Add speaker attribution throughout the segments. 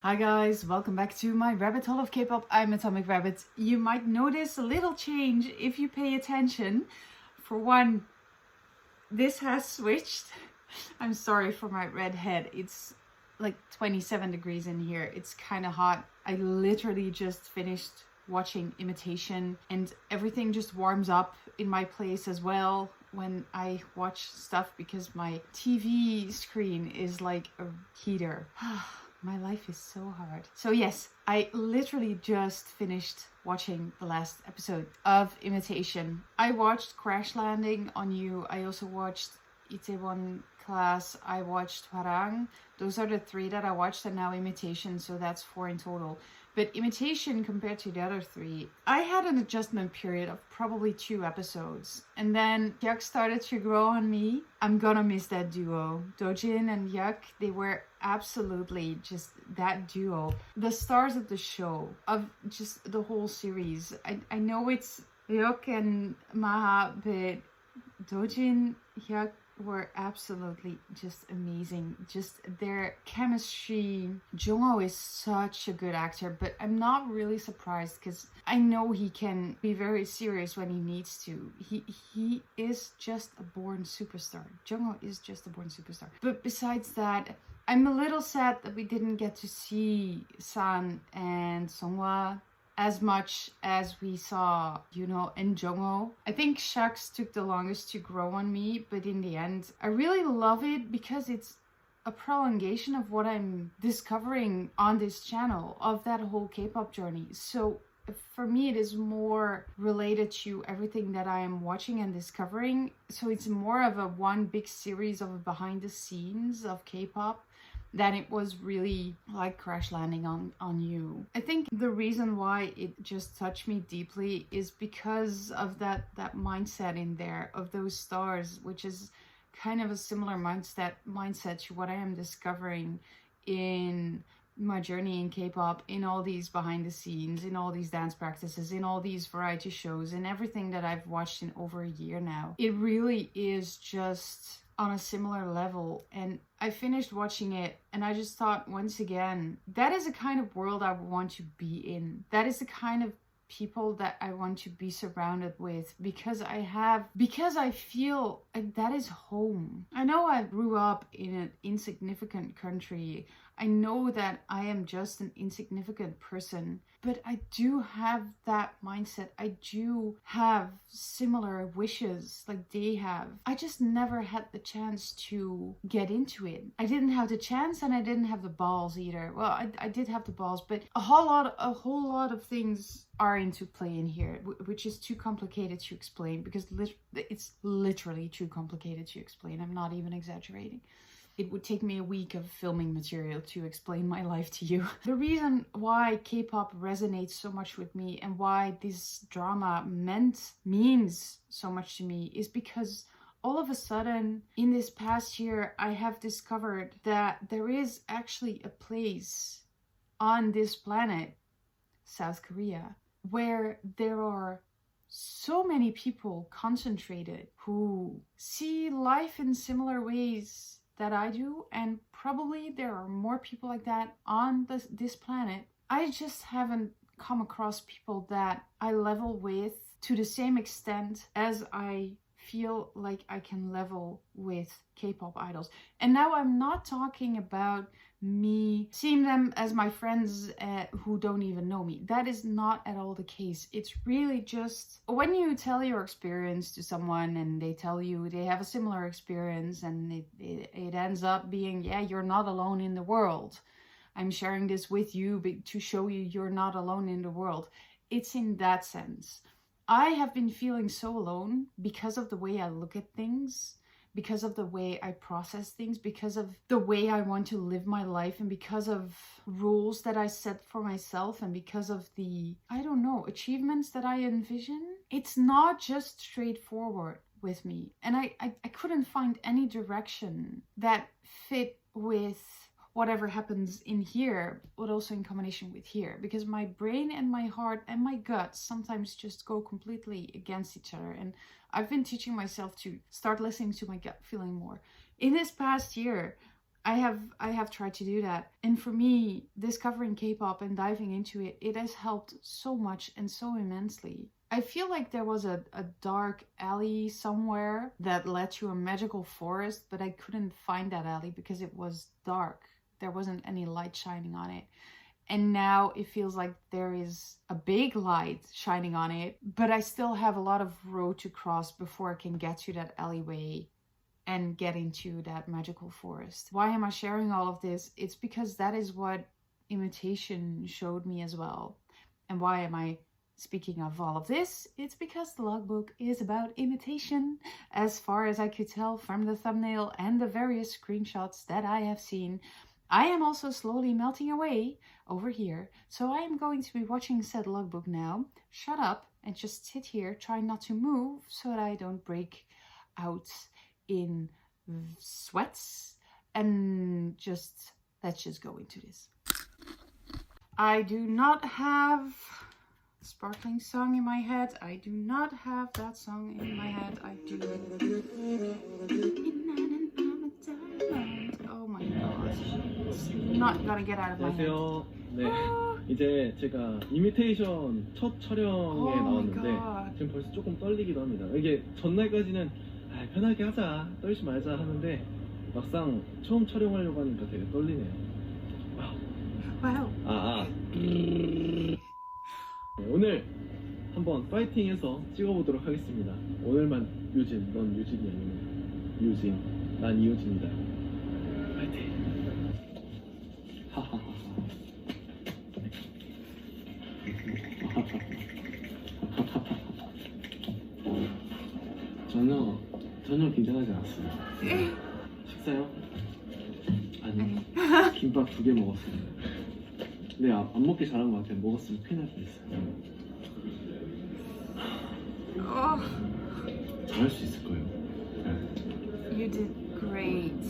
Speaker 1: Hi guys, welcome back to my rabbit hole of K-pop. I'm Atomic Rabbit. You might notice a little change if you pay attention. For one, this has switched. I'm sorry for my red head. It's like 27 degrees in here. It's kind of hot. I literally just finished watching Imitation and everything just warms up in my place as well when I watch stuff because my TV screen is like a heater. My life is so hard. So yes, I literally just finished watching the last episode of Imitation. I watched Crash Landing on You. I also watched Itaewon Class. I watched Hwarang. Those are the three that I watched, and now Imitation, so that's 4 in total. But Imitation, compared to the other 3, I had an adjustment period of probably 2 episodes. And then Hyuk started to grow on me. I'm gonna miss that duo. Dojin and Hyuk, they were absolutely just that duo. The stars of the show, of just the whole series. I know it's Hyuk and Maha, but Dojin, Hyuk, were absolutely just amazing. Just their chemistry. Jongho is such a good actor, but I'm not really surprised because I know he can be very serious when he needs to. He is just a born superstar. Jongho is just a born superstar. But besides that, I'm a little sad that we didn't get to see San and Songhwa as much as we saw, and Jongho. I think Shax took the longest to grow on me, but in the end, I really love it because it's a prolongation of what I'm discovering on this channel, of that whole K-pop journey. So for me, it is more related to everything that I am watching and discovering. So it's more of a one big series of behind the scenes of K-pop than it was really like Crash Landing on You. I think the reason why it just touched me deeply is because of that mindset in there of those stars, which is kind of a similar mindset to what I am discovering in my journey in K-pop, in all these behind the scenes, in all these dance practices, in all these variety shows, and everything that I've watched in over a year now. It really is just on a similar level, and I finished watching it and I just thought, once again, that is the kind of world I want to be in. That is the kind of people that I want to be surrounded with, because I feel like that is home. I know I grew up in an insignificant country. I know that I am just an insignificant person, but I do have that mindset. I do have similar wishes like they have. I just never had the chance to get into it. I didn't have the chance, and I didn't have the balls either. Well, I did have the balls, but a whole lot of things are into play in here, which is too complicated to explain, because it's literally too complicated to explain. I'm not even exaggerating. It would take me a week of filming material to explain my life to you. The reason why K-pop resonates so much with me and why this drama means so much to me is because all of a sudden, in this past year, I have discovered that there is actually a place on this planet, South Korea, where there are so many people concentrated who see life in similar ways that I do, and probably there are more people like that on this planet. I just haven't come across people that I level with to the same extent as I feel like I can level with K-pop idols. And now I'm not talking about me seeing them as my friends who don't even know me. That is not at all the case. It's really just when you tell your experience to someone and they tell you they have a similar experience, and it ends up being, yeah, you're not alone in the world. I'm sharing this with you to show you you're not alone in the world. It's in that sense. I have been feeling so alone because of the way I look at things, because of the way I process things, because of the way I want to live my life, and because of rules that I set for myself, and because of the, achievements that I envision. It's not just straightforward with me. And I couldn't find any direction that fit with whatever happens in here, but also in combination with here, because my brain and my heart and my gut sometimes just go completely against each other. And I've been teaching myself to start listening to my gut feeling more. In this past year, I have tried to do that, and for me, discovering K-pop and diving into it, it has helped so much and so immensely. I feel like there was a dark alley somewhere that led to a magical forest, but I couldn't find that alley because it was dark. There wasn't any light shining on it. And now it feels like there is a big light shining on it, but I still have a lot of road to cross before I can get to that alleyway and get into that magical forest. Why am I sharing all of this? It's because that is what Imitation showed me as well. And why am I speaking of all of this? It's because the logbook is about imitation, as far as I could tell from the thumbnail and the various screenshots that I have seen. I am also slowly melting away over here, so I am going to be watching said logbook now. Shut up and just sit here, try not to move so that I don't break out in sweats, and let's just go into this. I do not have sparkling song in my head. I do not have that song in my head. I do. Oh my god. It's not gonna get out of my head.
Speaker 2: 안녕하세요. 네. 이제 제가 이미테이션 첫 촬영에 나왔는데 지금 벌써 조금 떨리기도 합니다. 이게 전날까지는 편하게 하자, 떨지 말자 하는데 막상 처음 촬영하려고 하니까 되게 떨리네요. 와우. 네, 오늘 한번 파이팅해서 찍어보도록 하겠습니다. 오늘만 유진, 넌 유진이 아니면 유진, 난 이유진이다. 파이팅. 하하하. 전혀 긴장하지 않았어요. 식사요? 아니, 김밥 2개 먹었어요. 근데 안 먹기 잘한 것 같아요. 먹었으면 큰일 날 뻔했어요. 잘할 수 있을 거예요.
Speaker 1: You did great.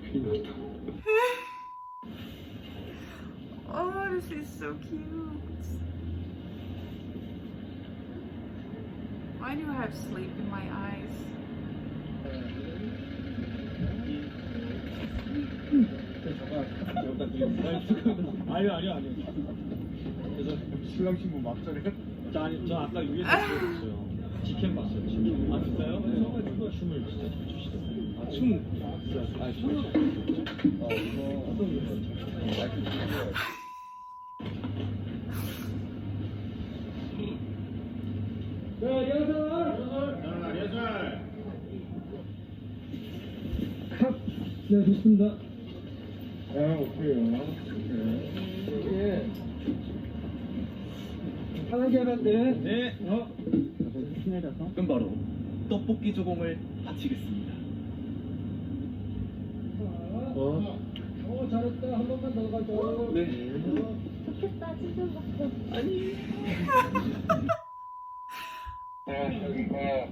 Speaker 2: 큰일 났다.
Speaker 1: Oh, this is so cute. Why do I have sleep in my eyes?
Speaker 3: 아니요. 그래서 신랑 신부 막전에 저 아까 위에서 봤어요. 직캠 봤어요. 직캠. 아 진짜요? 그래서 춤을 진짜 잘 추시더라고요. 아 춤. 이거 어떤 거?
Speaker 2: 네, 좋습니다.
Speaker 3: 오케이요.
Speaker 2: 예. 편하게 하면 돼.
Speaker 3: 네.
Speaker 2: 그럼 바로 떡볶이 조공을 바치겠습니다.
Speaker 3: 잘했다. 한 번만 더 가죠.
Speaker 2: 네.
Speaker 4: 좋겠다, 진짜 먹고.
Speaker 2: 아니.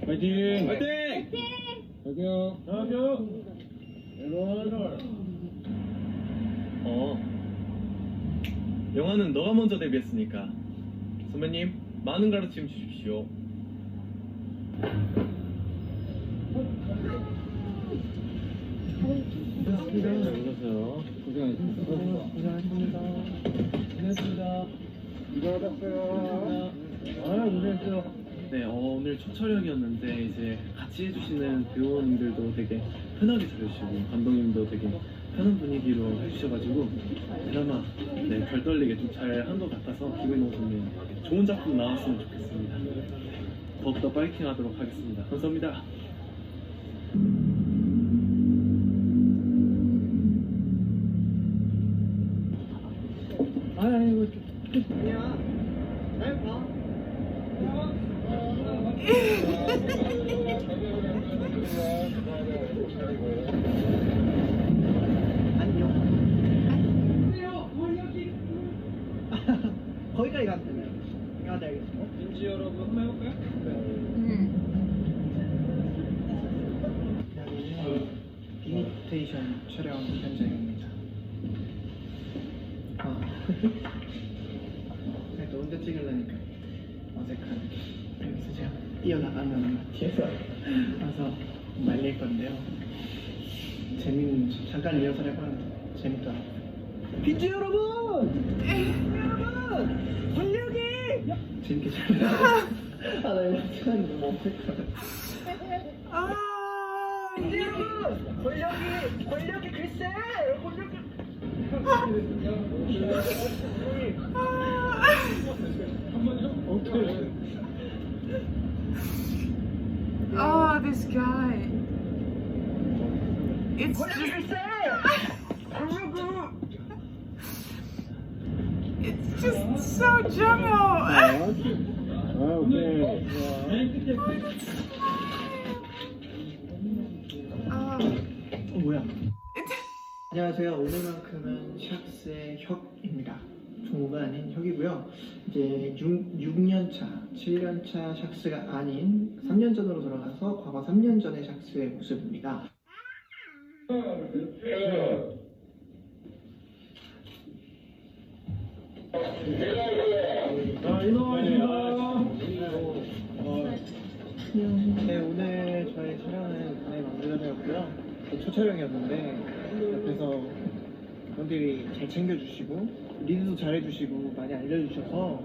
Speaker 3: 파이팅!
Speaker 2: 파이팅!
Speaker 3: 갈게요. 갈게요.
Speaker 2: 영화는 너가 먼저 데뷔했으니까 선배님 많은 가르침 주십시오.
Speaker 3: 안녕하세요. 고생하셨습니다. 고생했습니다. 이거 받았어요. 고생했어요.
Speaker 2: 네, 오늘 첫 촬영이었는데 이제 같이 해주시는 배우님들도 되게 편하게 잘해주시고 감독님도 되게 편한 분위기로 해주셔가지고 드라마 덜 떨리게 좀 잘 한 것 같아서 기분이 너무 좋네요. 좋은 작품 나왔으면 좋겠습니다. 더욱더 파이팅 하도록 하겠습니다. 감사합니다.
Speaker 3: 아이고 야, 잘 봐.
Speaker 5: 거기까지 갔잖아요. 아, 네, 알겠습니다.
Speaker 3: 인지 여러분 한번 해볼까요?
Speaker 5: 이미테이션 촬영 현장입니다. 그래도 혼자 찍으려니까 어색한. 여기서 제가 뛰어나가면 뒤에서 와서 말릴 건데요. 잠깐 리허설 해봤는데 재밌더라고요. 퀴즈 여러분! 여러분! 권력이! 재밌게 잘 나 이거 시간이 너무 어색하다. 퀴즈 여러분! 권력이 글쎄!
Speaker 1: Oh, this guy. It's just. It's just so jungle.
Speaker 5: 뭐야? 안녕하세요. 오늘만큼은 샥스의 혁입니다. 종우가 아닌 혁이고요. 이제 6년차, 7년차 샥스가 아닌 3년 전으로 돌아가서 과거 3년 전의 샥스의 모습입니다. 네, 오늘 저희 촬영은 거의 마무리되었고요. 첫 촬영이었는데 옆에서 분들이 잘 챙겨주시고 리드도 잘해주시고 많이 알려주셔서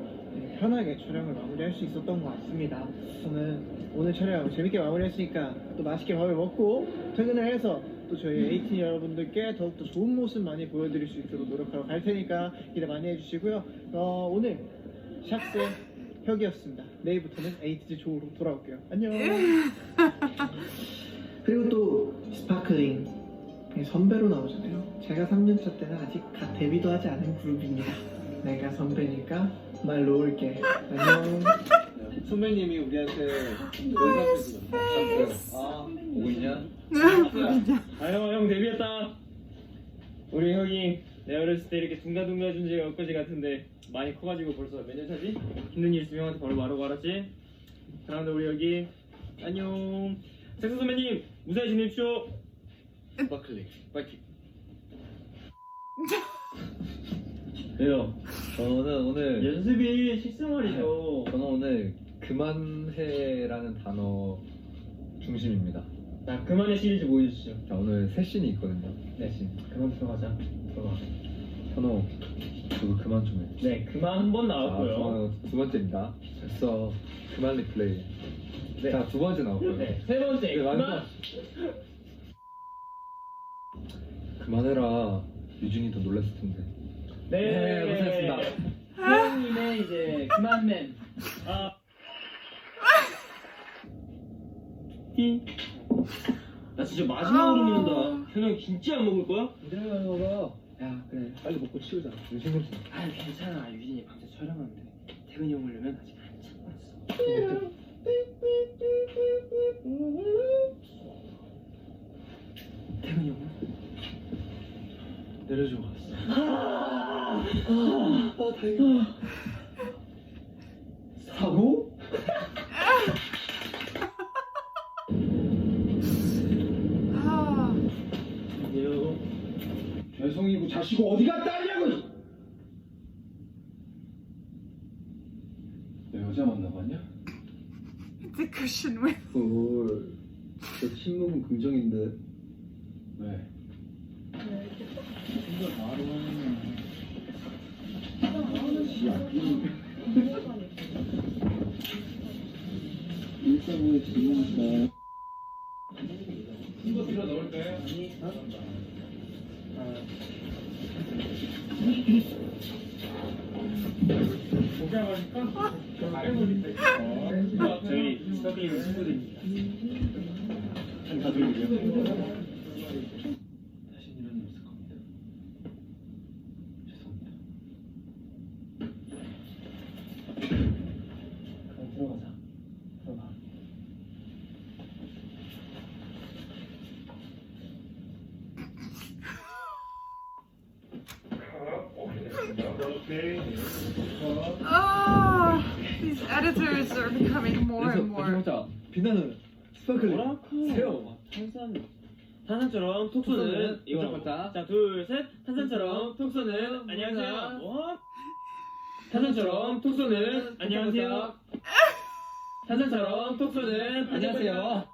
Speaker 5: 편하게 촬영을 마무리할 수 있었던 것 같습니다. 저는 오늘 촬영 재밌게 마무리했으니까 또 맛있게 밥을 먹고 퇴근을 해서 또 저희 ATEEZ 여러분들께 더욱더 좋은 모습 많이 보여드릴 수 있도록 노력하러 갈 테니까 기대 많이 해주시고요. 오늘 샥스의 혁이었습니다. 내일부터는 ATEEZ 조우로 돌아올게요. 안녕. 그리고 또 스파클링 선배로 나오잖아요. 제가 3년차 때는 아직 데뷔도 하지 않은 그룹입니다. 내가 선배니까 말 놓을게. 안녕.
Speaker 3: 선배님이 우리한테 연락해주셨어요. 아, 보고 있냐?
Speaker 2: 형 데뷔했다. 우리 형이 내 어렸을 때 이렇게 둥가둥가 해준 지가 엊그제 같은데 많이 커가지고 벌써 몇 년 차지? 힘든 일 있으면 형한테 바로 말하고 알았지? 사랑한다 우리 여기. 안녕. 잭슨 선배님 무사히 지내십시오. 스파클링 파이팅.
Speaker 6: 왜요? 저는 오늘
Speaker 2: 연습이 실생활이죠.
Speaker 6: 저는 오늘 그만해라는 단어 중심입니다.
Speaker 2: 자, 그만의 시리즈 보여주시죠.
Speaker 6: 자, 오늘 새 씬이 있거든요.
Speaker 2: 네, 그만 들어가자. 들어가.
Speaker 6: 현호, 저도 그만 좀 해.
Speaker 2: 네, 그만 한 번 나왔고요.
Speaker 6: 저는 두 번째입니다. 됐어. 그만 리플레이.
Speaker 2: 네.
Speaker 6: 자, 두 번째 나왔고요.
Speaker 2: 네, 세 번째.
Speaker 6: 네,
Speaker 2: 그만.
Speaker 6: 마지막. 그만해라. 유진이도 놀랐을 텐데.
Speaker 2: 네,
Speaker 6: 고생했습니다.
Speaker 2: 수영님의 이제 그만맨. 나 진짜 마지막으로 먹는다. 현영 진짜 안 먹을 거야?
Speaker 6: 내가 먹어.
Speaker 2: 야, 그래.
Speaker 6: 빨리 먹고 치우자. 유진 먹자.
Speaker 2: 아, 괜찮아. 유진이 밤새 촬영하는데 태근이 형 오려면 아직 한참 멀었어. 태근이 형
Speaker 6: 내려줘.
Speaker 5: 다행이다. 사고?
Speaker 3: 배송이고 자시고 어디 갔다 왔냐고! 너 여자 만나봤냐?
Speaker 1: The cushion with.
Speaker 6: 헐. 저 침묵은 긍정인데.
Speaker 3: 왜?
Speaker 5: 이거 바로
Speaker 3: 일상으로 질문이다.
Speaker 2: 이거 들어 넣을까요? 저희 스터디 친구들입니다. 한 가족이고요.
Speaker 3: 다시 이런 일 없을 겁니다. 죄송합니다.
Speaker 2: 그럼 들어가자. 들어가.
Speaker 1: Oh, these editors are becoming more and more.
Speaker 6: 먹자. 빛나는 스파클링.
Speaker 2: 새우. 탄산처럼 톡 쏘는 이거. 자, 둘, 셋. 탄산처럼 톡 쏘는 안녕하세요. 뭐? 탄산처럼 톡 쏘는 안녕하세요. 탄산처럼 톡 쏘는 안녕하세요.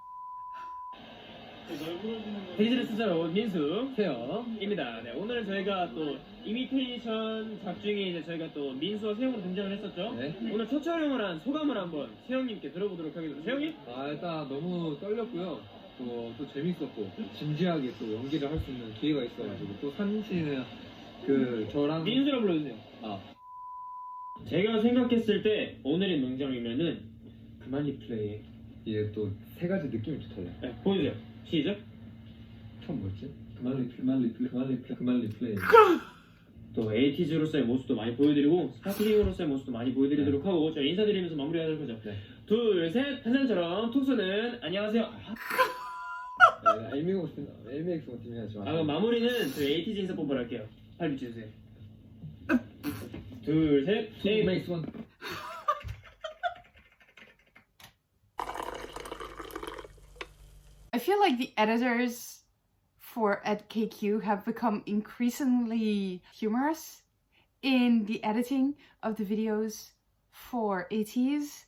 Speaker 2: 페이지를 쓰자로 민수 세영입니다. 네, 오늘은 저희가 또 이미테이션 작 중에 이제 저희가 또 민수와 세영으로 등장을 했었죠.
Speaker 6: 네.
Speaker 2: 오늘 첫 촬영을 한 소감을 한번 세영님께 들어보도록 하겠습니다. 세영님?
Speaker 6: 아, 일단 너무 떨렸고요. 또 재밌었고 진지하게 또 연기를 할 수 있는 기회가 있어가지고 또 산씨는 저랑
Speaker 2: 민수라 불러주세요.
Speaker 6: 아
Speaker 2: 제가 생각했을 때 오늘의 명장면은 그만 리플레이.
Speaker 6: 이게 또 세 가지 느낌이 좀 달라요.
Speaker 2: 네, 보여주세요. 시작.
Speaker 6: 처음 뭐였지? 그만 리플레이.
Speaker 2: 또 ATEEZ로서의 모습도 많이 보여드리고 스파클링으로서의 모습도 많이 보여드리도록 하고 저희 인사드리면서 마무리하도록 하죠.
Speaker 6: 네.
Speaker 2: 둘, 셋, 한상처럼 툭수는 안녕하세요.
Speaker 6: LMX 같은 해야지.
Speaker 2: 그럼 마무리는 저희 ATEEZ 인사 뽀뽀를 할게요. 팔 비춰주세요. 둘, 셋, 넷.
Speaker 6: LMX 원.
Speaker 1: I feel like the editors at KQ have become increasingly humorous in the editing of the videos for ATEEZ.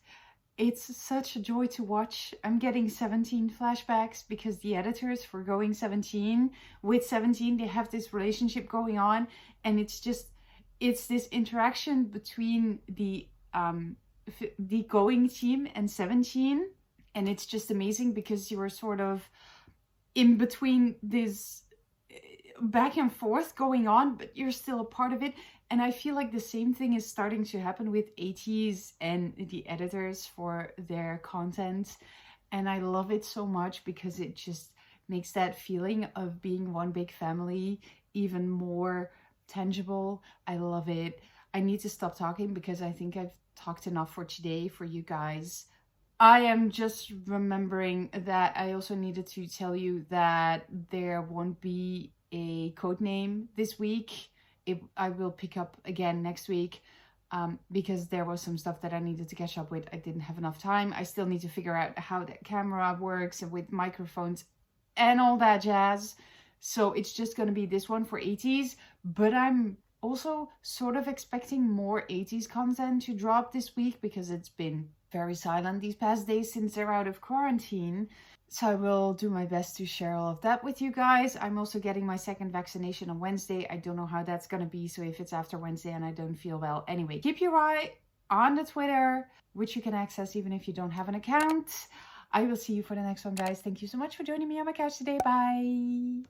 Speaker 1: It's such a joy to watch. I'm getting 17 flashbacks because the editors for Going 17, with 17, they have this relationship going on, and it's this interaction between the Going team and 17. And it's just amazing because you are sort of in between this back and forth going on, but you're still a part of it. And I feel like the same thing is starting to happen with ATEEZ and the editors for their content. And I love it so much because it just makes that feeling of being one big family even more tangible. I love it. I need to stop talking because I think I've talked enough for today for you guys. I am just remembering that I also needed to tell you that there won't be a code name this week. I will pick up again next week because there was some stuff that I needed to catch up with. I didn't have enough time. I still need to figure out how the camera works with microphones and all that jazz. So it's just going to be this one for ATEEZ. But I'm also sort of expecting more ATEEZ content to drop this week because it's been very silent these past days since they're out of quarantine. So I will do my best to share all of that with you guys. I'm also getting my second vaccination on Wednesday. I don't know how that's going to be. So if it's after Wednesday and I don't feel well. Anyway, keep your eye on the Twitter, which you can access even if you don't have an account. I will see you for the next one, guys. Thank you so much for joining me on my couch today. Bye.